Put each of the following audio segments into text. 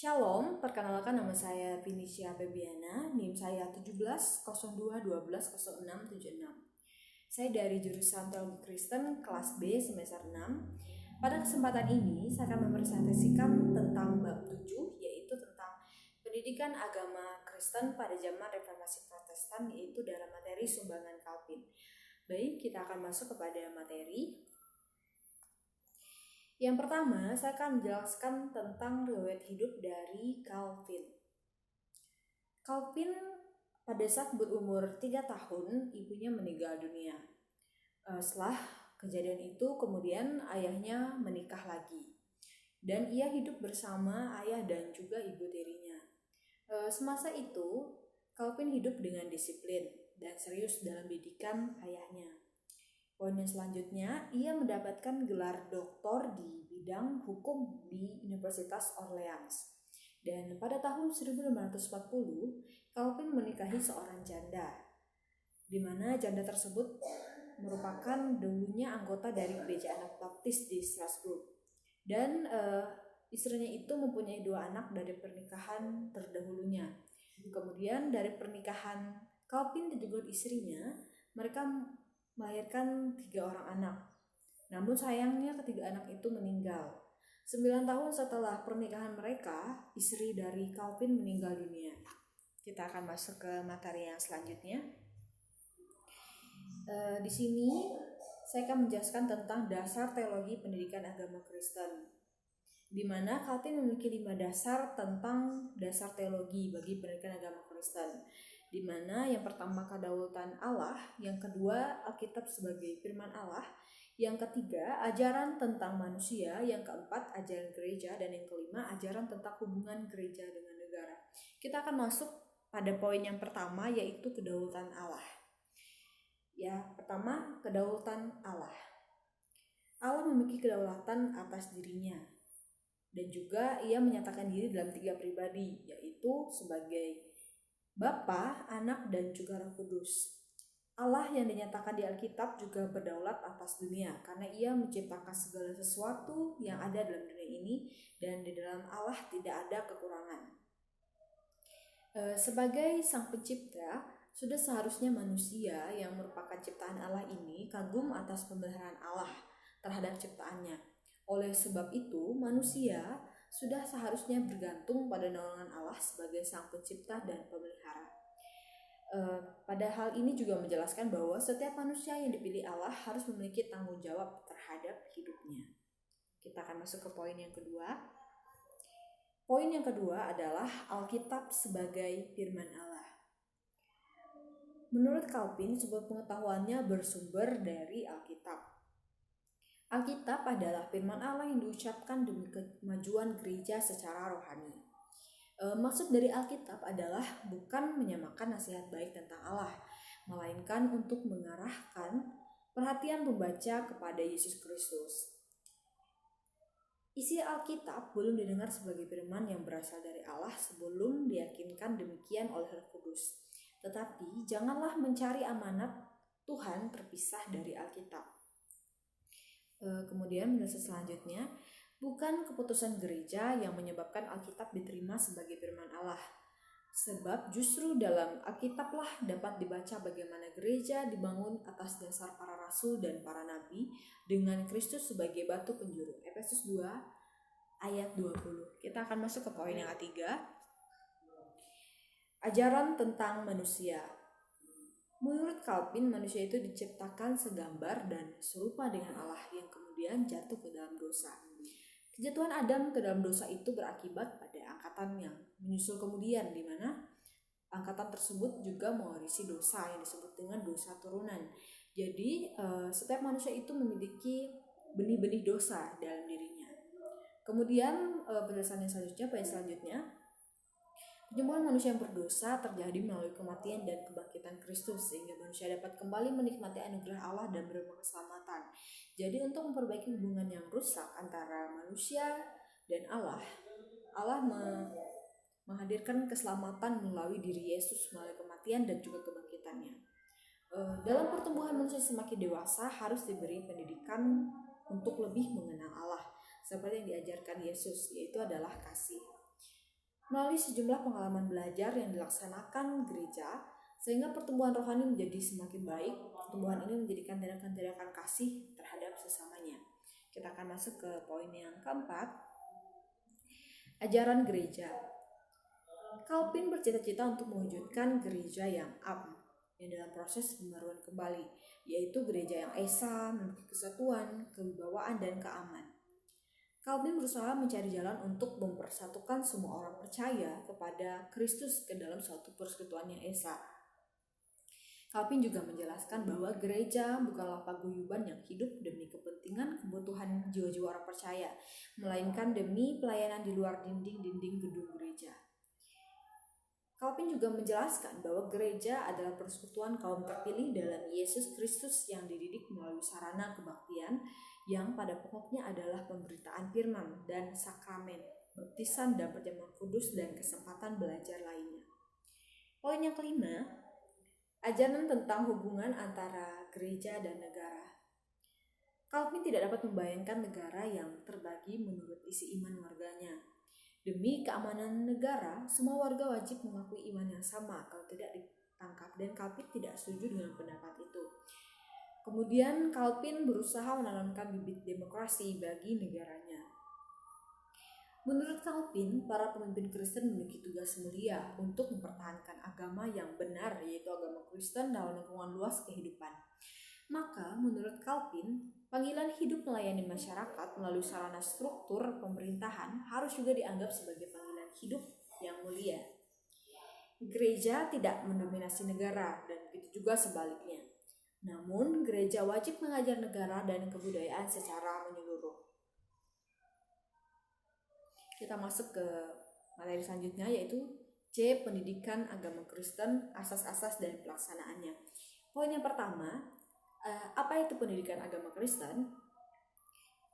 Shalom, perkenalkan nama saya Vinicia Febiana, NIM saya 1702120676. Saya dari jurusan Teologi Kristen kelas B semester 6. Pada kesempatan ini saya akan mempresentasikan tentang bab 7, yaitu tentang pendidikan agama Kristen pada zaman Reformasi Protestan, yaitu dalam materi sumbangan Calvin. Baik, kita akan masuk kepada materi. Yang pertama, saya akan menjelaskan tentang riwayat hidup dari Calvin. Calvin pada saat berumur 3 tahun, ibunya meninggal dunia. Setelah kejadian itu, kemudian ayahnya menikah lagi. Dan ia hidup bersama ayah dan juga ibu tirinya. Semasa itu, Calvin hidup dengan disiplin dan serius dalam didikan ayahnya. Poin yang selanjutnya, ia mendapatkan gelar doktor di bidang hukum di Universitas Orleans. Dan pada tahun 1940, Calvin menikahi seorang janda, di mana janda tersebut merupakan dulunya anggota dari gereja anak baptis di Strasbourg. Dan istrinya itu mempunyai 2 anak dari pernikahan terdahulunya. Kemudian dari pernikahan Calvin dan juga istrinya, mereka melahirkan 3 orang anak. Namun sayangnya ketiga anak itu meninggal. 9 tahun setelah pernikahan mereka, istri dari Calvin meninggal dunia. Kita akan masuk ke materi yang selanjutnya. Di sini saya akan menjelaskan tentang dasar teologi pendidikan agama Kristen, di mana Calvin memiliki 5 dasar tentang dasar teologi bagi pendidikan agama Kristen, di mana yang pertama kedaulatan Allah, yang kedua Alkitab sebagai firman Allah, yang ketiga ajaran tentang manusia, yang keempat ajaran gereja, dan yang kelima ajaran tentang hubungan gereja dengan negara. Kita akan masuk pada poin yang pertama, yaitu kedaulatan Allah. Ya, pertama kedaulatan Allah. Allah memiliki kedaulatan atas dirinya, dan juga ia menyatakan diri dalam 3 pribadi, yaitu sebagai Bapa, Anak, dan juga Roh Kudus. Allah yang dinyatakan di Alkitab juga berdaulat atas dunia, karena ia menciptakan segala sesuatu yang ada dalam dunia ini, dan di dalam Allah tidak ada kekurangan. Sebagai sang pencipta, sudah seharusnya manusia yang merupakan ciptaan Allah ini kagum atas pemeliharaan Allah terhadap ciptaannya. Oleh sebab itu, manusia sudah seharusnya bergantung pada naungan Allah sebagai sang pencipta dan pemelihara. Pada hal ini juga menjelaskan bahwa setiap manusia yang dipilih Allah harus memiliki tanggung jawab terhadap hidupnya. Kita akan masuk ke poin yang kedua. Poin yang kedua adalah Alkitab sebagai firman Allah. Menurut Calvin, sebuah pengetahuannya bersumber dari Alkitab. Alkitab adalah firman Allah yang diucapkan demi kemajuan gereja secara rohani. Maksud dari Alkitab adalah bukan menyamakan nasihat baik tentang Allah, melainkan untuk mengarahkan perhatian pembaca kepada Yesus Kristus. Isi Alkitab belum didengar sebagai firman yang berasal dari Allah sebelum diyakinkan demikian oleh Roh Kudus. Tetapi janganlah mencari amanat Tuhan terpisah dari Alkitab. Kemudian penjelasan selanjutnya, bukan keputusan gereja yang menyebabkan Alkitab diterima sebagai firman Allah. Sebab justru dalam Alkitablah dapat dibaca bagaimana gereja dibangun atas dasar para rasul dan para nabi dengan Kristus sebagai batu penjuru. Efesus 2 ayat 20. Kita akan masuk ke poin yang ketiga. Ajaran tentang manusia. Menurut Calvin, manusia itu diciptakan segambar dan serupa dengan Allah yang kemudian jatuh ke dalam dosa. Kejatuhan Adam ke dalam dosa itu berakibat pada angkatan yang menyusul kemudian, di mana angkatan tersebut juga mewarisi dosa yang disebut dengan dosa turunan. Jadi setiap manusia itu memiliki benih-benih dosa dalam dirinya. Kemudian penjelasan yang selanjutnya, poin selanjutnya, penyembuhan manusia yang berdosa terjadi melalui kematian dan kebangkitan Kristus, sehingga manusia dapat kembali menikmati anugerah Allah dan beroleh keselamatan. Jadi untuk memperbaiki hubungan yang rusak antara manusia dan Allah menghadirkan keselamatan melalui diri Yesus melalui kematian dan juga kebangkitannya. Dalam pertumbuhan manusia semakin dewasa harus diberi pendidikan untuk lebih mengenal Allah, seperti yang diajarkan Yesus, yaitu adalah kasih. Melalui sejumlah pengalaman belajar yang dilaksanakan gereja, sehingga pertumbuhan rohani menjadi semakin baik. Pertumbuhan ini menjadikan tindakan-tindakan kasih terhadap sesamanya. Kita akan masuk ke poin yang keempat, ajaran gereja. Calvin bercita-cita untuk mewujudkan gereja yang yang dalam proses pembaruan kembali, yaitu gereja yang esa, memiliki kesatuan, kewibawaan, dan keamanan. Calvin berusaha mencari jalan untuk mempersatukan semua orang percaya kepada Kristus ke dalam suatu persekutuan yang esa. Calvin juga menjelaskan bahwa gereja bukanlah paguyuban yang hidup demi kepentingan kebutuhan jiwa-jiwa orang percaya, melainkan demi pelayanan di luar dinding-dinding gedung gereja. Calvin juga menjelaskan bahwa gereja adalah persekutuan kaum terpilih dalam Yesus Kristus yang dididik melalui sarana kebaktian yang pada pokoknya adalah pemberitaan firman dan sakramen, baptisan dan perjamuan kudus dan kesempatan belajar lainnya. Poin yang kelima, ajaran tentang hubungan antara gereja dan negara. Calvin tidak dapat membayangkan negara yang terbagi menurut isi iman warganya. Demi keamanan negara, semua warga wajib mengakui iman yang sama, kalau tidak ditangkap, dan Calvin tidak setuju dengan pendapat itu. Kemudian Calvin berusaha menanamkan bibit demokrasi bagi negaranya. Menurut Calvin, para pemimpin Kristen memiliki tugas mulia untuk mempertahankan agama yang benar, yaitu agama Kristen dalam lingkungan luas kehidupan. Maka, menurut Calvin, panggilan hidup melayani masyarakat melalui sarana struktur pemerintahan harus juga dianggap sebagai panggilan hidup yang mulia. Gereja tidak mendominasi negara, dan begitu juga sebaliknya. Namun, gereja wajib mengajar negara dan kebudayaan secara menyeluruh. Kita masuk ke materi selanjutnya, yaitu C. Pendidikan agama Kristen, asas-asas dan pelaksanaannya. Poin yang pertama, apa itu pendidikan agama Kristen?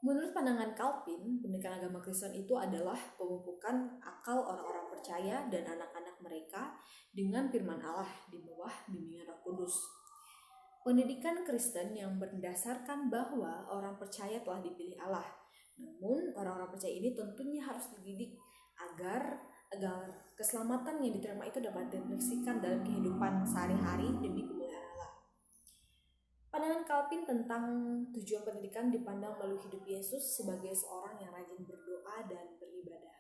Menurut pandangan Calvin, pendidikan agama Kristen itu adalah pemupukan akal orang-orang percaya dan anak-anak mereka dengan firman Allah di bawah bimbingan Roh Kudus. Pendidikan Kristen yang berdasarkan bahwa orang percaya telah dipilih Allah. Namun, orang-orang percaya ini tentunya harus dididik agar keselamatan yang diterima itu dapat diaplikasikan dalam kehidupan sehari-hari demi kemuliaan Allah. Pandangan Calvin tentang tujuan pendidikan dipandang melalui hidup Yesus sebagai seorang yang rajin berdoa dan beribadah.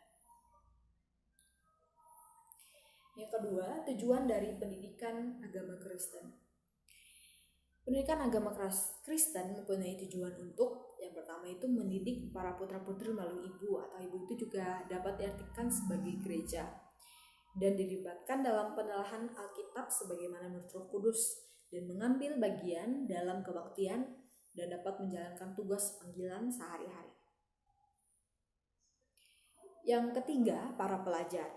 Yang kedua, tujuan dari pendidikan agama Kristen. Pendidikan agama Kristen mempunyai tujuan untuk, yang pertama itu mendidik para putra-putri melalui ibu, atau ibu itu juga dapat diartikan sebagai gereja, dan dilibatkan dalam penelahan Alkitab sebagaimana menurut Roh Kudus, dan mengambil bagian dalam kebaktian dan dapat menjalankan tugas panggilan sehari-hari. Yang ketiga, para pelajar.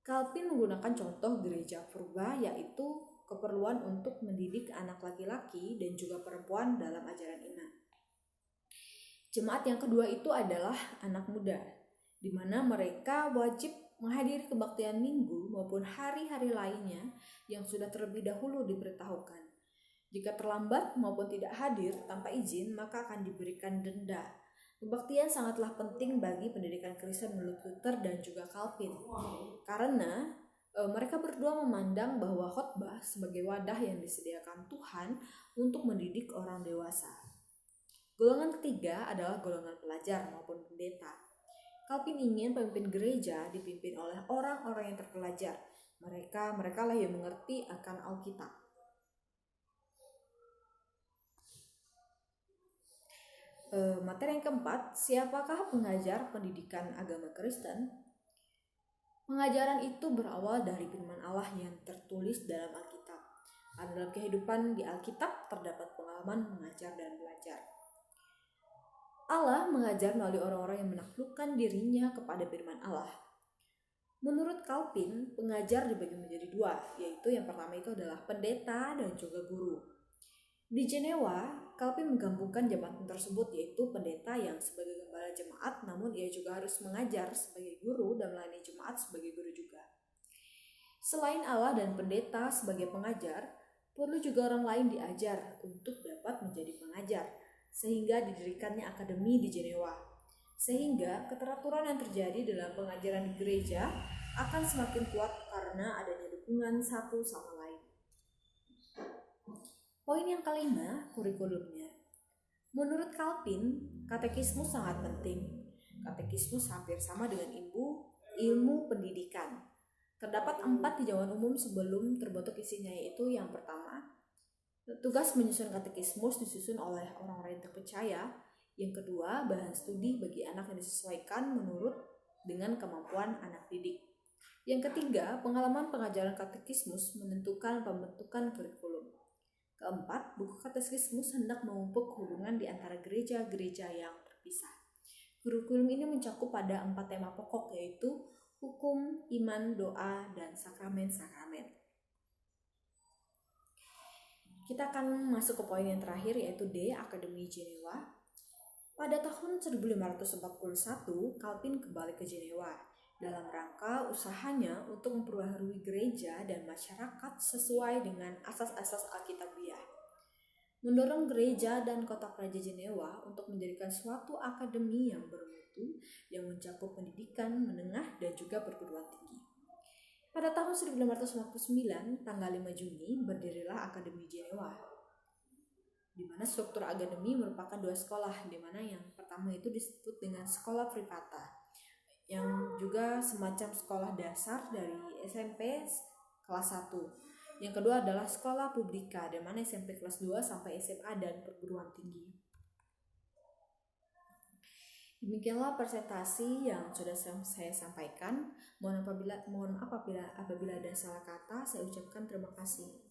Calvin menggunakan contoh gereja purba, yaitu keperluan untuk mendidik anak laki-laki dan juga perempuan dalam ajaran iman. Jemaat yang kedua itu adalah anak muda, di mana mereka wajib menghadiri kebaktian minggu maupun hari-hari lainnya yang sudah terlebih dahulu diberitahukan. Jika terlambat maupun tidak hadir tanpa izin, maka akan diberikan denda. Kebaktian sangatlah penting bagi pendidikan Kristen menurut Luther dan juga Calvin, karena mereka berdua memandang bahwa khotbah sebagai wadah yang disediakan Tuhan untuk mendidik orang dewasa. Golongan ketiga adalah golongan pelajar maupun pendeta. Calvin ingin pemimpin gereja dipimpin oleh orang-orang yang terpelajar. Mereka lah yang mengerti akan Alkitab. Materi yang keempat, siapakah pengajar pendidikan agama Kristen? Pengajaran itu berawal dari firman Allah yang tertulis dalam Alkitab. Dalam kehidupan di Alkitab terdapat pengalaman mengajar dan belajar. Allah mengajar melalui orang-orang yang menaklukkan dirinya kepada firman Allah. Menurut Calvin, pengajar dibagi menjadi dua, yaitu yang pertama itu adalah pendeta dan juga guru. Di Jenewa, Calvin menggabungkan jabatan tersebut, yaitu pendeta yang sebagai gembala jemaat, namun ia juga harus mengajar sebagai guru dan melayani jemaat sebagai guru juga. Selain Allah dan pendeta sebagai pengajar, perlu juga orang lain diajar untuk dapat menjadi pengajar, sehingga didirikannya akademi di Jenewa. Sehingga keteraturan yang terjadi dalam pengajaran di gereja akan semakin kuat karena adanya dukungan satu sama lain. Poin yang kelima, kurikulumnya. Menurut Calvin, katekismus sangat penting. Katekismus hampir sama dengan ilmu pendidikan. Terdapat 4 tinjauan umum sebelum terbentuk isinya, yaitu yang pertama, tugas menyusun katekismus disusun oleh orang-orang yang terpercaya. Yang kedua, bahan studi bagi anak yang disesuaikan menurut dengan kemampuan anak didik. Yang ketiga, pengalaman pengajaran katekismus menentukan pembentukan kurikulum. Keempat, buku katekismus hendak memupuk hubungan di antara gereja-gereja yang terpisah. Kurikulum ini mencakup pada 4 tema pokok, yaitu hukum, iman, doa, dan sakramen-sakramen. Kita akan masuk ke poin yang terakhir, yaitu D, Akademi Jenewa. Pada tahun 1541, Calvin kembali ke Jenewa dalam rangka usahanya untuk memperbaharui gereja dan masyarakat sesuai dengan asas-asas Alkitabiah. Mendorong gereja dan kota raja Jenewa untuk menjadikan suatu akademi yang bermutu yang mencakup pendidikan menengah dan juga perguruan tinggi. Pada tahun 1559, tanggal 5 Juni, berdirilah Akademi Jenewa, di mana struktur akademi merupakan 2 sekolah, di mana yang pertama itu disebut dengan sekolah privata, yang juga semacam sekolah dasar dari SMP kelas 1. Yang kedua adalah sekolah publika, di mana SMP kelas 2 sampai SMA dan perguruan tinggi. Demikianlah presentasi yang sudah saya sampaikan. Mohon apabila ada salah kata, saya ucapkan terima kasih.